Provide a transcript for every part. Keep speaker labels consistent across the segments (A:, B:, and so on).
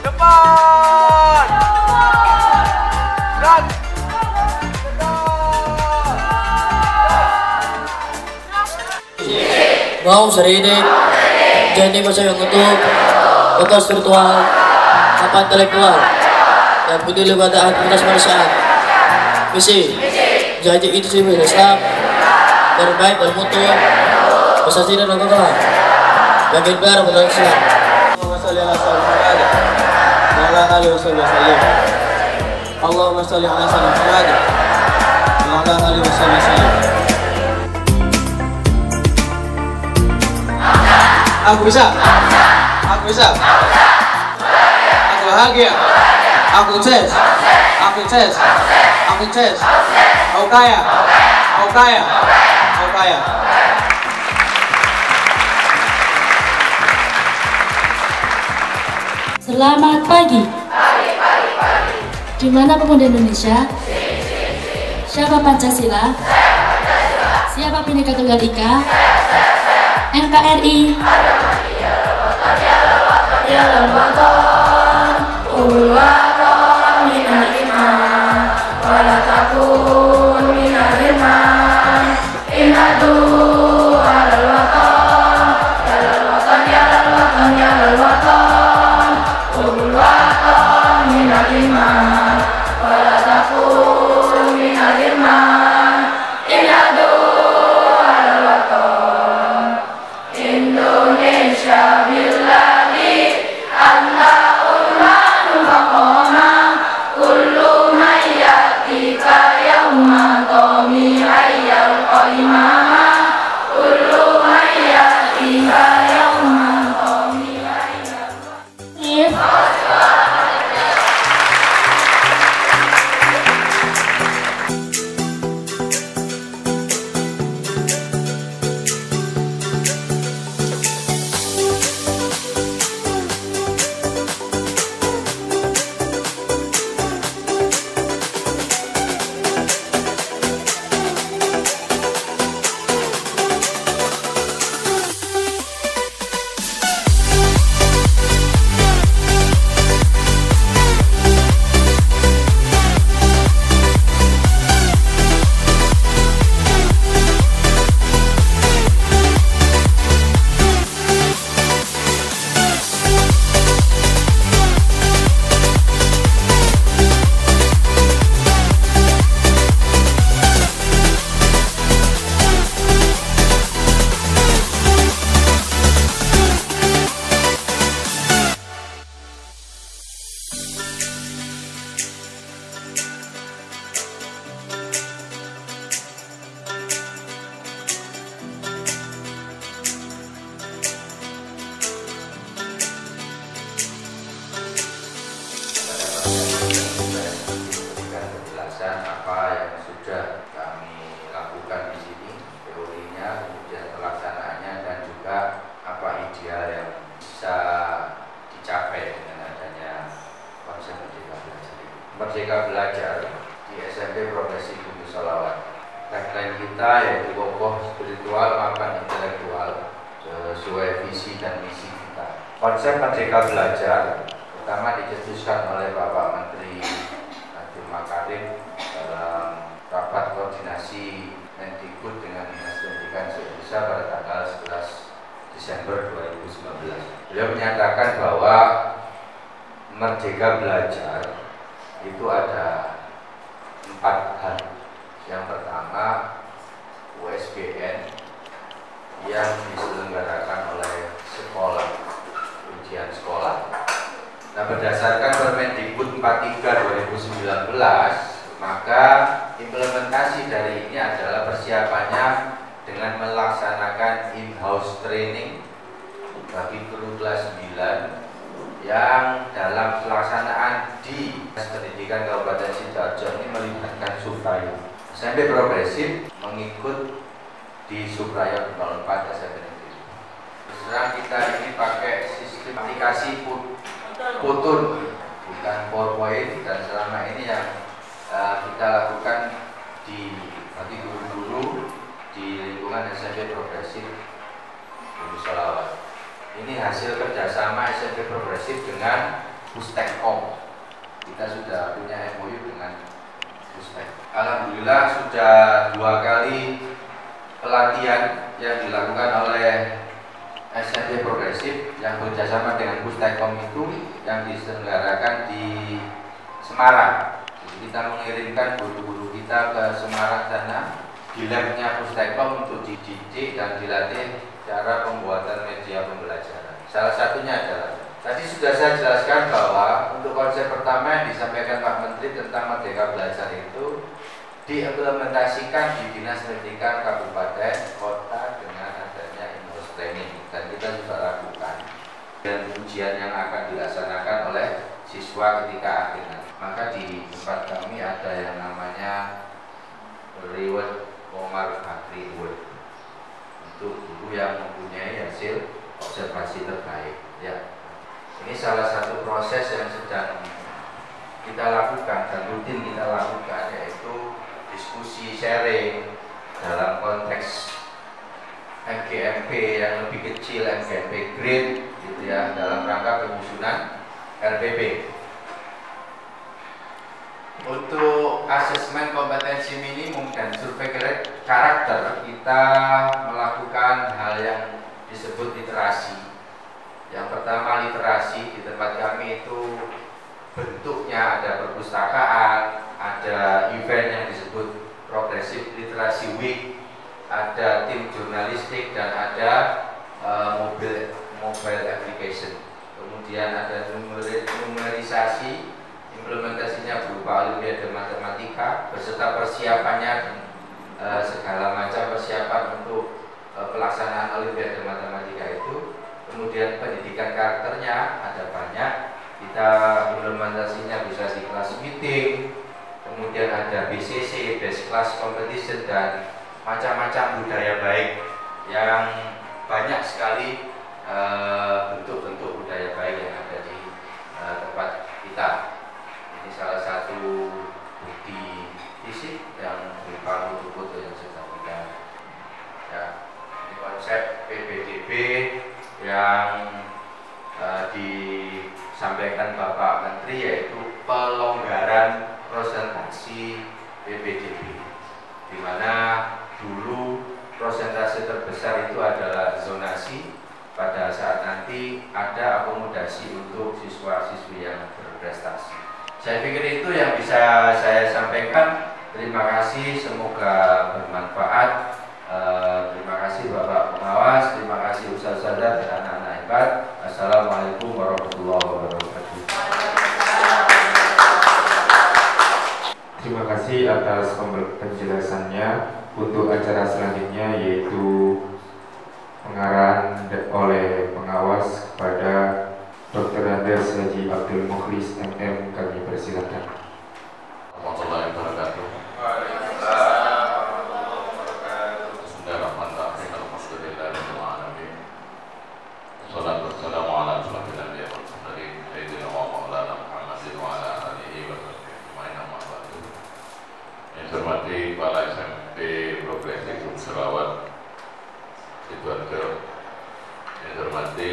A: Depan. Dan
B: mau seridik jadi masa yang utuh bekas virtual apa intelektual dan peduli pada aktivitas kemanusiaan misi jadi itu sih Islam terbaik dan mutu bersasi dan kekal bagian barat pada Islam. Allahumma sholli ala sayyidina Muhammad wa ala alihi wasallam. Aku bisa, aku bisa, aku bahagia, aku sukses, aku sukses, aku sukses, aku kaya, aku kaya, aku kaya.
C: Selamat pagi. Di mana pemuda Indonesia? Siapa Pancasila? Siapa Bhinneka Tunggal Ika? NKRI. Ya Ramadan, ulwaton minal iman, wala takun minal irman, inadu alal waton, yalal waton, yalal waton, yalal waton, ulwaton minal iman, wala takun minal irman, inadu alal waton. Indonesia billahi Allahul manu faqona kullu mayyatika yawma tomi ayyal qaimama kullu mayyatika yawma tomi ayyal
D: apa yang sudah kami lakukan di sini, teorinya, kemudian pelaksanaannya, dan juga apa ideal yang bisa dicapai dengan adanya konsep Merdeka Belajar ini. Merdeka Belajar di SMP Progresif Bumi Sholawat. Tagline kita yaitu kokoh spiritual makan intelektual sesuai visi dan misi kita. Konsep Merdeka Belajar pertama dicetuskan oleh Bapak Menteri Nadiem Makarim dalam rapat koordinasi Mendikbud dengan Dinas Pendidikan se-Indonesia pada tanggal 11 Desember 2019. Beliau menyatakan bahwa Merdeka Belajar itu ada 4 hal. Yang pertama, USBN yang diselenggarakan oleh sekolah, ujian sekolah. Nah, berdasarkan Permendikbud 43 2019, maka implementasi dari ini adalah persiapannya dengan melaksanakan in-house training bagi guru kelas 9 yang dalam pelaksanaan di Pendidikan Kabupaten Sidoarjo ini melibatkan Suprayo. SMP Progresif mengikut di Suprayo 04 SMP Negeri. Sekarang kita ini pakai sistem aplikasi Putun, bukan PowerPoint, dan selama ini yang kita lakukan bagi guru-guru di lingkungan SMP Progresif Bumi Sholawat. Ini hasil kerjasama SMP Progresif dengan Pustekom. Kita sudah punya MOU dengan Pustek. Alhamdulillah sudah 2 kali pelatihan yang dilakukan oleh SMP Progresif yang bekerjasama dengan Pustekom itu yang diselenggarakan di Semarang. Jadi kita mengirimkan guru-guru kita ke Semarang sana di labnya Pustekom untuk dididik dan dilatih cara pembuatan media pembelajaran. Salah satunya adalah tadi sudah saya jelaskan bahwa untuk konsep pertama yang disampaikan Pak Menteri tentang Merdeka Belajar itu diimplementasikan di Dinas Pendidikan Kabupaten Kota dengan adanya in-house training, dan kita juga lakukan dan ujian yang akan dilaksanakan oleh siswa ketika akhirnya. Maka di tempat kami ada yang namanya Reward Omar Bakri Award untuk guru yang mempunyai hasil observasi terbaik. Ya, ini salah satu proses yang sedang kita lakukan dan rutin kita lakukan, yaitu diskusi sharing dalam konteks MGMP yang lebih kecil, MGMP grade gitu ya, dalam rangka penyusunan RPP. Untuk asesmen kompetensi minimum dan survei karakter, kita melakukan hal yang disebut literasi. Yang pertama, literasi di tempat kami itu bentuknya ada perpustakaan, ada event yang disebut Progressive Literacy Week, ada tim jurnalistik, dan ada mobile application. Kemudian ada numerisasi, implementasinya berupa olimpiade matematika beserta persiapannya dan segala macam persiapan untuk pelaksanaan olimpiade matematika itu. Kemudian pendidikan karakternya ada banyak, kita implementasinya bisa di kelas meeting, kemudian ada BCC, Best Class Competition, dan macam-macam budaya baik yang banyak sekali bentuk-bentuk budaya baik yang ada di tempat kita. Ini salah satu bukti fisik yang berupa foto-foto yang sedang kita ya. Ini konsep PPDB yang disampaikan Bapak Menteri, yaitu pelonggaran prosentasi PPDB, di mana dulu prosentase terbesar itu adalah zonasi. Pada saat nanti ada akomodasi untuk siswa-siswi yang berprestasi. Saya pikir itu yang bisa saya sampaikan. Terima kasih, semoga bermanfaat. Terima kasih Bapak Pengawas, terima kasih Ustaz-Ustazah dan anak-anak hebat. Assalamualaikum warahmatullahi wabarakatuh.
A: Terima kasih atas penjelasannya. Untuk acara selanjutnya yaitu pengarahan oleh pengawas kepada Dr. Andes Haji Abdul Mukhlis MM, kami persilakan.
E: Warahmatullahi wabarakatuh. Bismillahirrahmanirrahim. Alhamdulillahirabbil alamin. Wassalatu wassalamu ala asyrofil anbiya'i wal mursalin sayyidina wa maulana Muhammadin wa ala alihi wa sahbihi ajma'in, amma ba'du. Yang saya hormati Kepala SMP Progresif Selawat Sidoarjo, yang saya hormati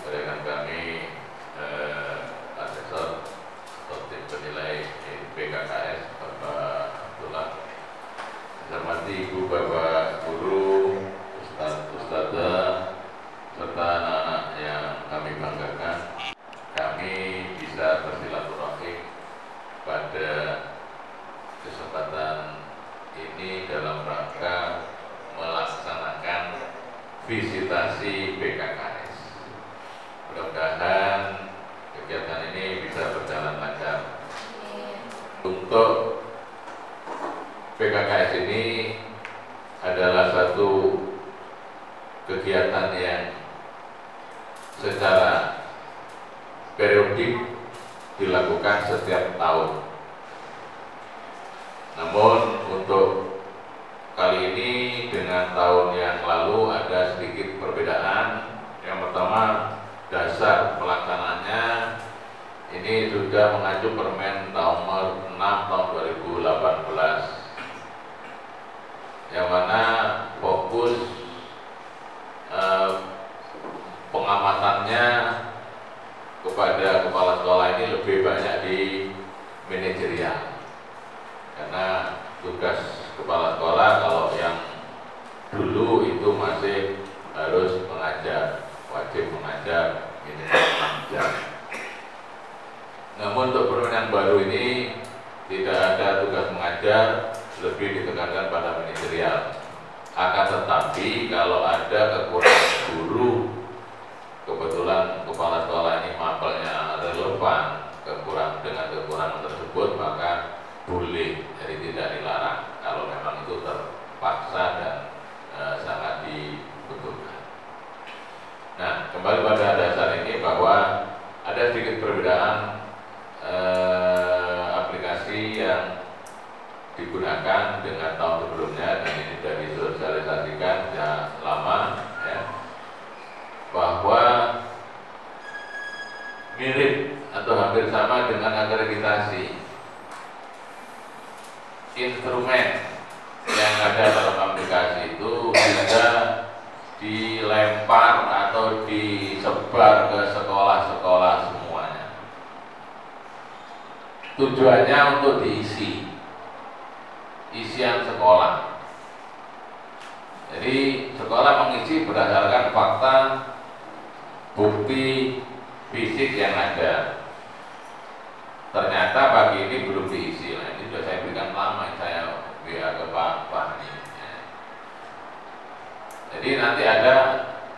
E: rekan kami asesor atau tim penilai BKKS Bapak Abdullah, yang saya hormati Ibu Bapak Guru, Ustazah, serta anak-anak yang kami banggakan. Kami bisa bersilaturahim pada kesempatan ini dalam rangka melaksanakan visitasi BKKS. Mudah-mudahan kegiatan ini bisa berjalan lancar. Untuk BKKS ini adalah satu kegiatan yang secara periodik dilakukan setiap tahun. Namun untuk kali ini dengan tahun yang lalu ada sedikit perbedaan. Yang pertama, dasar pelaksanaannya ini sudah mengacu Permen nomor 6 tahun 2018, yang mana fokus pengamatannya kepada kepala sekolah ini lebih banyak di manajerial, karena tugas kepala sekolah kalau yang dulu itu masih harus mengajar, wajib mengajar minimal 6 jam. Namun untuk permendak baru ini tidak ada tugas mengajar, lebih ditekankan pada manajerial. Akan tetapi kalau ada kekurangan guru, kebetulan kepala sekolah ini mapelnya relevan dengan kekurangan tersebut, maka boleh, jadi tidak dilarang kalau memang itu terpaksa dan sangat dibutuhkan. Nah, kembali pada dasar ini bahwa ada sedikit perbedaan aplikasi yang digunakan dengan tahun sebelumnya, dan ini sudah disosialisasikan sejak lama, ya, bahwa mirip atau hampir sama dengan akreditasi. Instrumen yang ada dalam aplikasi itu bisa dilempar atau disebar ke sekolah-sekolah semuanya. Tujuannya untuk diisi isian sekolah. Jadi sekolah mengisi berdasarkan fakta, bukti fisik yang ada. Ternyata pagi ini belum diisi. Nah, ini sudah saya berikan lama, saya WA ke Pak Fahmi. Jadi nanti ada,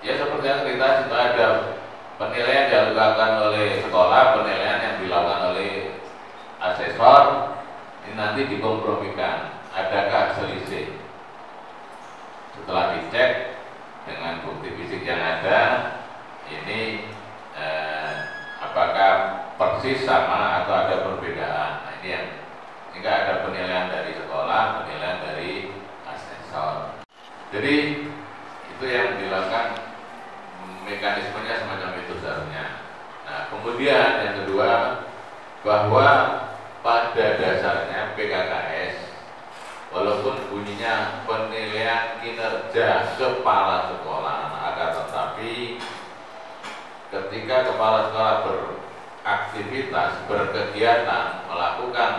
E: ya seperti yang kita itu ada penilaian yang dilakukan oleh sekolah, penilaian yang dilakukan oleh asesor. Ini nanti dikompromikan. Adakah selisih? Setelah dicek dengan bukti fisik yang ada, ini apakah persis sama atau ada perbedaan? Nah, ini yang jika ada penilaian dari sekolah, penilaian dari asesor. Jadi itu yang dilakukan, mekanismenya semacam itu seharusnya. Nah, kemudian yang kedua, bahwa pada dasarnya PKKS, walaupun bunyinya penilaian kinerja kepala sekolah, akan tetapi ketika kepala sekolah beraktivitas, berkegiatan, melakukan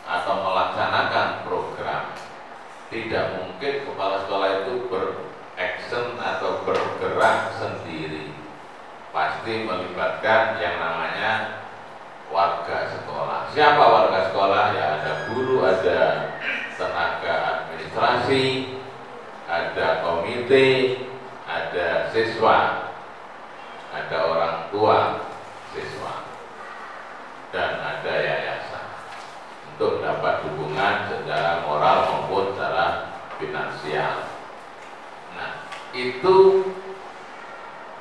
E: atau melaksanakan program, tidak mungkin kepala sekolah itu beraction atau bergerak sendiri. Pasti melibatkan yang namanya warga sekolah. Siapa warga sekolah? Ya ada guru, ada tenaga administrasi, ada komite, ada siswa, ada orang tua siswa, dan ada yayasan untuk dapat dukungan secara moral maupun secara finansial. Nah, itu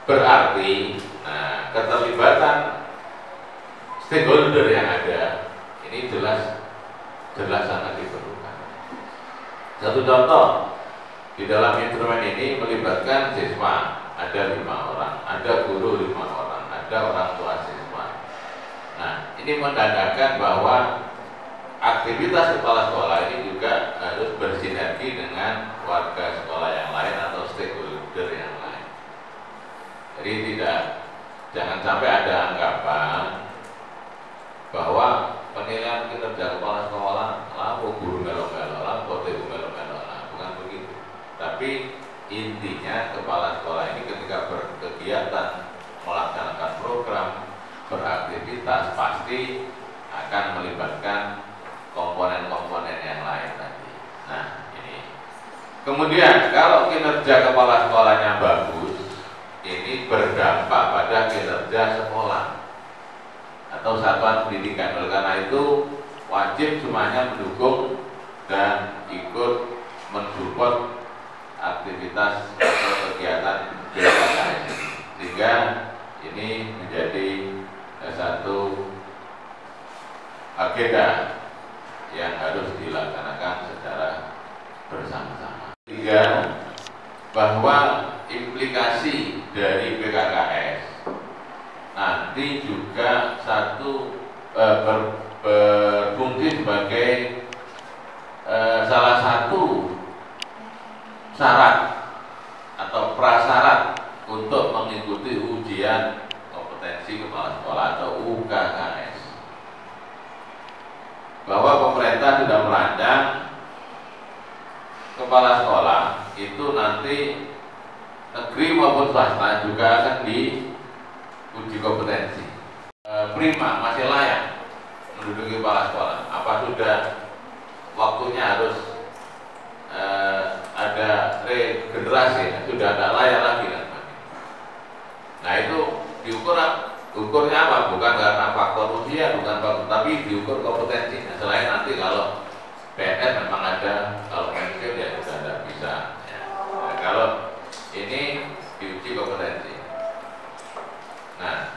E: berarti keterlibatan stakeholder yang ada ini jelas sangat diperlukan. Satu contoh, di dalam instrumen ini melibatkan siswa, ada 5 orang, ada guru 5 orang, ada orang tua siswa. Nah, ini menandakan bahwa aktivitas kepala sekolah ini juga harus bersinergi dengan warga sekolah yang lain atau stakeholder yang lain. Jadi jangan sampai ada anggapan bahwa penilaian kinerja kepala sekolah lalu guru melo-melo, lalu TU melo-melo, bukan begitu. Tapi intinya kepala sekolah ini ketika berkegiatan, melaksanakan program, beraktivitas, pasti akan melibatkan komponen-komponen yang lain tadi. Nah, ini. Kemudian kalau kinerja kepala sekolahnya bagus, ini berdampak pada kinerja sekolah atau satuan pendidikan. Oleh karena itu wajib semuanya mendukung dan ikut mensupport aktivitas atau kegiatan PKKS, sehingga ini menjadi satu agenda yang harus dilaksanakan secara bersama-sama. Tiga, bahwa implikasi dari PKKS nanti juga berfungsi sebagai salah satu syarat atau prasyarat untuk mengikuti ujian kompetensi kompetensi kepala sekolah atau UKKS, bahwa pemerintah sudah merancang kepala sekolah itu nanti negeri maupun swasta juga akan diuji kompetensi. Prima, masih layak menduduki kepala sekolah? Apa sudah waktunya harus ada regenerasi, sudah ada layak lagi kan? Nah itu ukurnya apa? Bukan karena faktor usia, bukan faktor, tapi diukur kompetensi. Nah, selain nanti kalau PNS memang ada, kalau pensiun ya sudah ada bisa. Ya. Nah, kalau ini diuji kompetensi. Nah,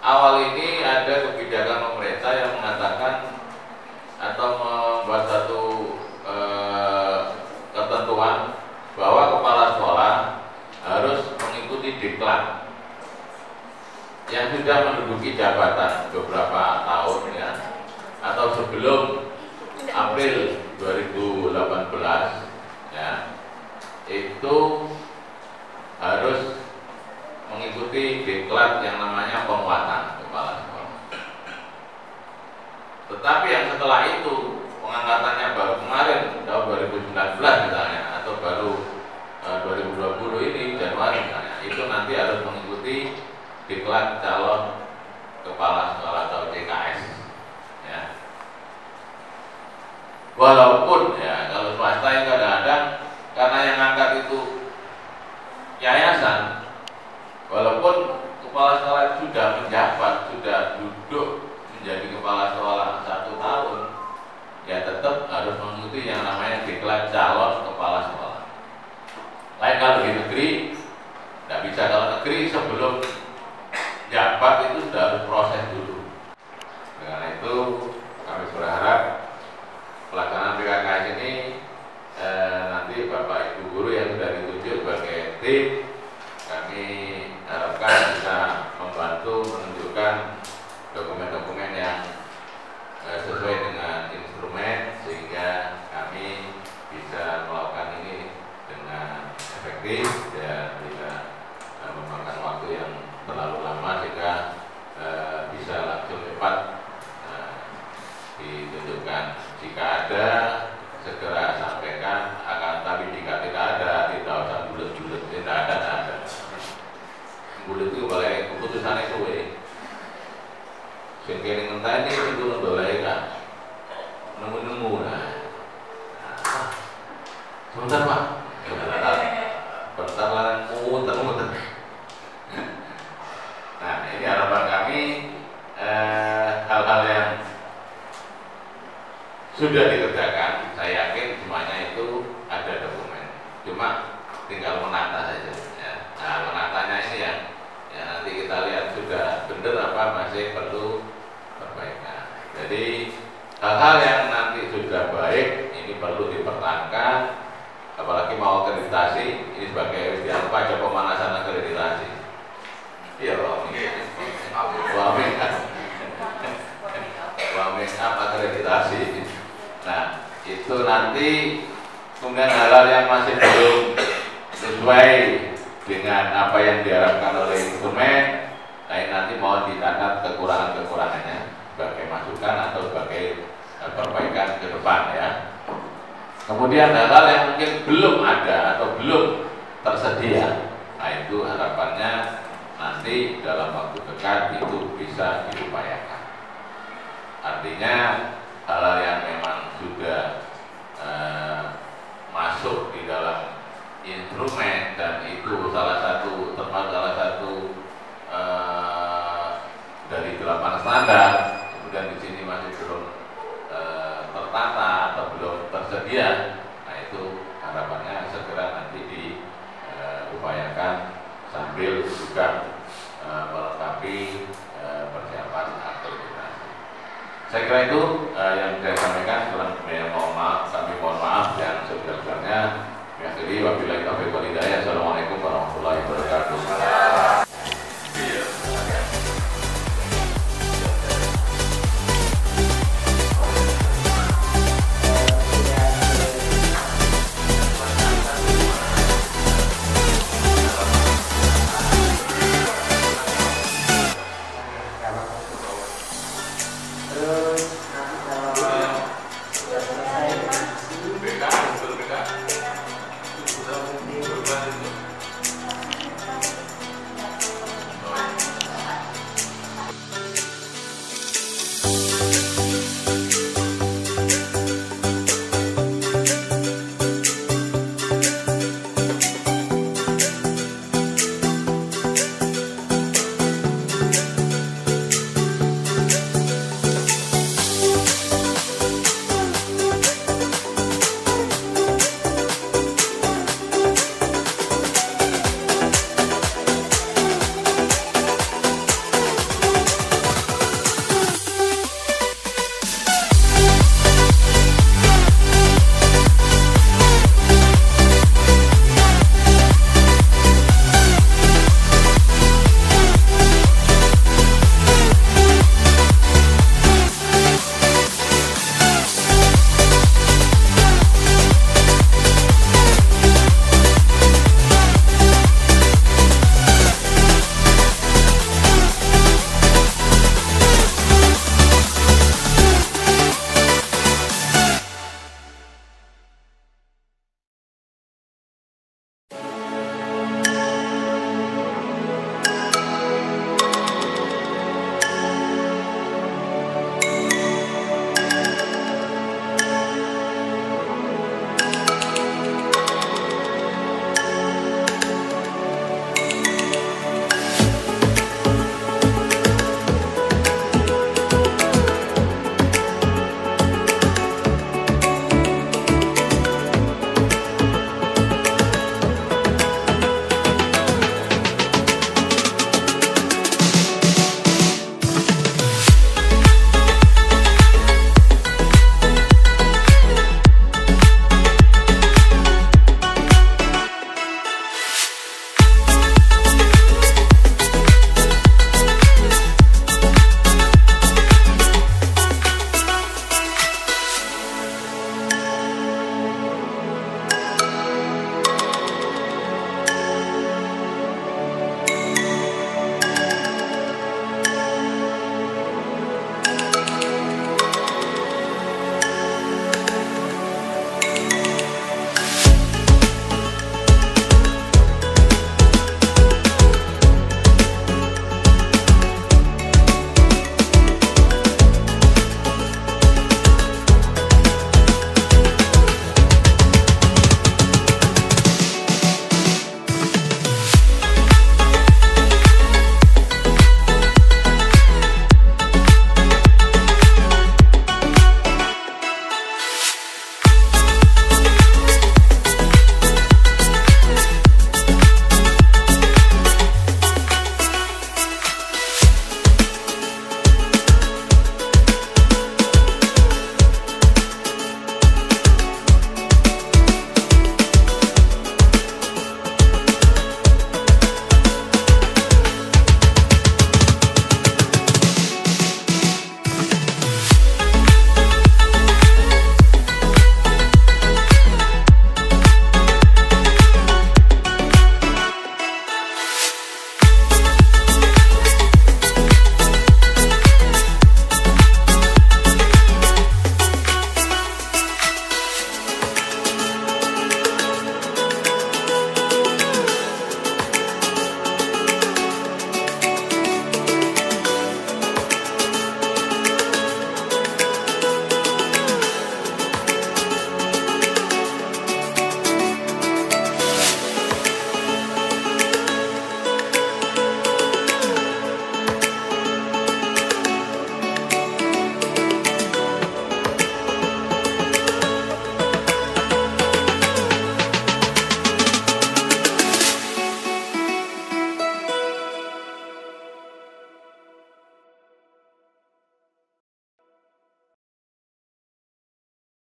E: awal ini ada kebijakan pemerintah yang mengatakan atau membuat satu ketentuan bahwa kepala sekolah harus mengikuti diklat yang sudah menduduki jabatan beberapa tahun ya, atau sebelum April 2018 ya, itu harus mengikuti diklat yang namanya penguatan kepala sekolah. Tetapi yang setelah itu pengangkatannya baru kemarin tahun 2019 misalnya, atau baru 2020 ini Januari misalnya, itu nanti harus mengikuti diklat calon kepala sekolah atau CKS ya. Walaupun ya kalau swasta yang kadang-kadang karena yang angkat itu yayasan, walaupun kepala sekolah sudah menjabat, sudah duduk menjadi kepala sekolah 1 tahun, ya tetap harus mengikuti yang namanya diklat calon kepala sekolah. Lain kalau di negeri, tidak bisa. Kalau negeri sebelum jabat itu sudah harus proses dulu. Karena itu kami berharap pelaksanaan PKKS ini nanti Bapak Ibu guru yang sudah ditunjuk sebagai tim, kami harapkan bisa membantu menunjukkan dokumen-dokumen yang sesuai dengan instrumen sehingga kami bisa melakukan ini dengan efektif dan tidak memakan waktu yang terlalu lama sehingga bisa langsung cepat ditunjukkan. Jika ada segera sampaikan, akan tapi jika tidak ada tidak usah bulat-bulat, tidak ada. Bulat itu boleh keputusan itu sehingga dengan tadi itu boleh kan nemu nah. Sebentar Pak, pertanyaan muter. Nah ini harapan kami, hal-hal yang sudah dikerjakan, saya yakin semuanya itu ada dokumen, cuma tinggal menata saja ya. Nah menatanya ini yang nanti kita lihat sudah benar apa masih perlu perbaikan. Jadi hal-hal yang nanti sudah baik ini perlu dipertahankan, apalagi mau akreditasi ini sebagai jangan lupa aja pemanasan akreditasi. Iya waming akreditasi. Nah itu nanti kemudian hal-hal yang masih belum sesuai dengan apa yang diharapkan oleh instrumen, nah ini nanti mau dicatat kekurangan-kekurangannya sebagai masukan atau sebagai perbaikan ke depan ya. Kemudian hal-hal yang mungkin belum ada atau belum tersedia, nah itu harapannya nanti dalam waktu dekat itu bisa diupayakan. Artinya hal-hal yang memang sudah masuk di dalam instrumen dan itu termasuk salah satu dari 8 standar, kemudian di sini masih belum tertata atau belum tersedia, nah itu harapannya segera nanti diupayakan sambil juga melengkapi persiapan akreditasi. Saya kira itu yang saya sampaikan. Kami mohon maaf yang sebesar-besarnya. Wabillahi taufiq wal hidayah. Assalamualaikum.